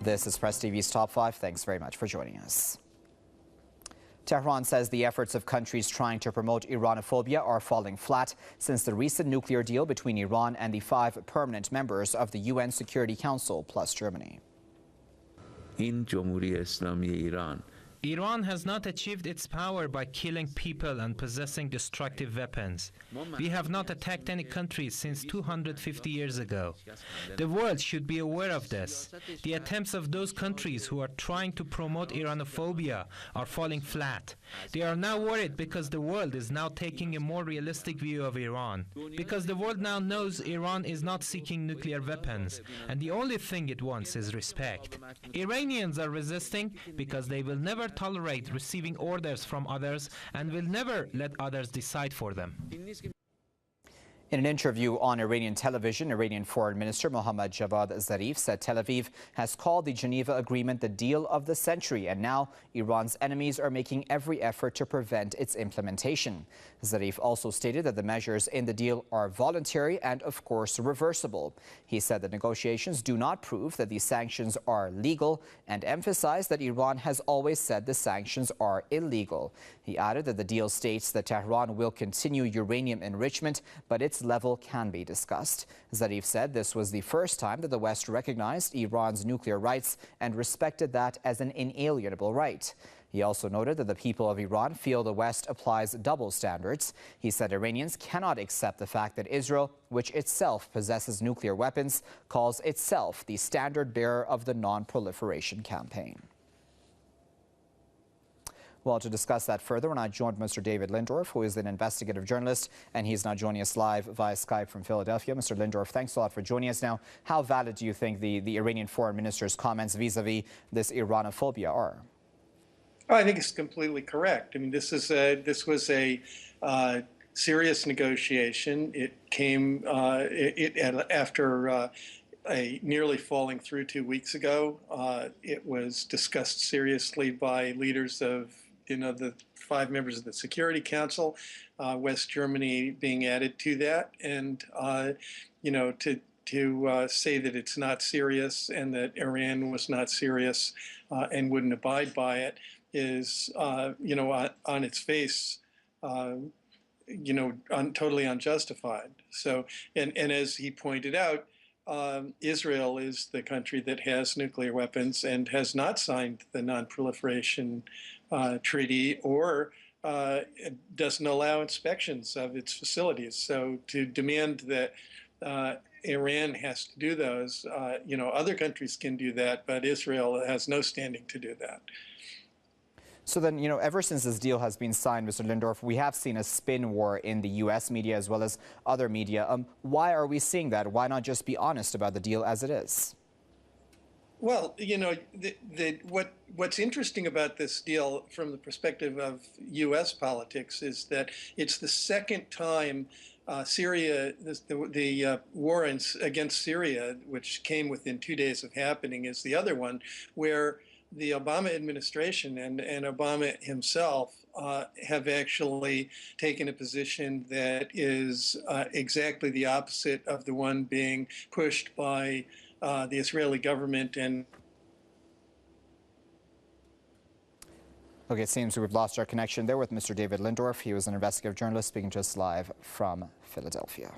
This is Press TV's Top 5. Thanks very much for joining us. Tehran says the efforts of countries trying to promote Iranophobia are falling flat since the recent nuclear deal between Iran and the 5 permanent members of the UN Security Council plus Germany. In Jamhuriye Islami Iran, Iran has not achieved its power by killing people and possessing destructive weapons. We have not attacked any countries since 250 years ago. The world should be aware of this. The attempts of those countries who are trying to promote Iranophobia are falling flat. They are now worried because the world is now taking a more realistic view of Iran. Because the world now knows Iran is not seeking nuclear weapons, and the only thing it wants is respect. Iranians are resisting because they will never tolerate receiving orders from others and will never let others decide for them. In an interview on Iranian television, Iranian Foreign Minister Mohammad Javad Zarif said Tel Aviv has called the Geneva Agreement the deal of the century, and now Iran's enemies are making every effort to prevent its implementation. Zarif also stated that the measures in the deal are voluntary and, of course, reversible. He said that negotiations do not prove that these sanctions are legal and emphasized that Iran has always said the sanctions are illegal. He added that the deal states that Tehran will continue uranium enrichment, but its level can be discussed. Zarif said this was the first time that the West recognized Iran's nuclear rights and respected that as an inalienable right. He also noted that the people of Iran feel the West applies double standards. He said Iranians cannot accept the fact that Israel, which itself possesses nuclear weapons, calls itself the standard bearer of the non-proliferation campaign. Well, to discuss that further, we're now joined by Mr. David Lindorf, who is an investigative journalist, and he's now joining us live via Skype from Philadelphia. Mr. Lindorf, thanks a lot for joining us. Now, how valid do you think the Iranian foreign minister's comments vis-a-vis this Iranophobia are? Oh, I think it's completely correct. I mean, this was a serious negotiation. It came after a nearly falling through 2 weeks ago. It was discussed seriously by leaders of the 5 members of the Security Council, West Germany being added to that, and to say that it's not serious and that Iran was not serious and wouldn't abide by it is, on its face, totally unjustified. So, and as he pointed out, Israel is the country that has nuclear weapons and has not signed the non-proliferation treaty or doesn't allow inspections of its facilities. So to demand that Iran has to do those, other countries can do that, but Israel has no standing to do that. So then, ever since this deal has been signed, Mr. Lindorf, we have seen a spin war in the U.S. media as well as other media. Why are we seeing that? Why not just be honest about the deal as it is? Well, what's interesting about this deal from the perspective of U.S. politics is that it's the second time Syria, the war against Syria, which came within 2 days of happening, is the other one where the Obama administration and Obama himself have actually taken a position that is exactly the opposite of the one being pushed by the Israeli government. And Okay, it seems we've lost our connection there with Mr. David Lindorf. He was an investigative journalist speaking to us live from Philadelphia.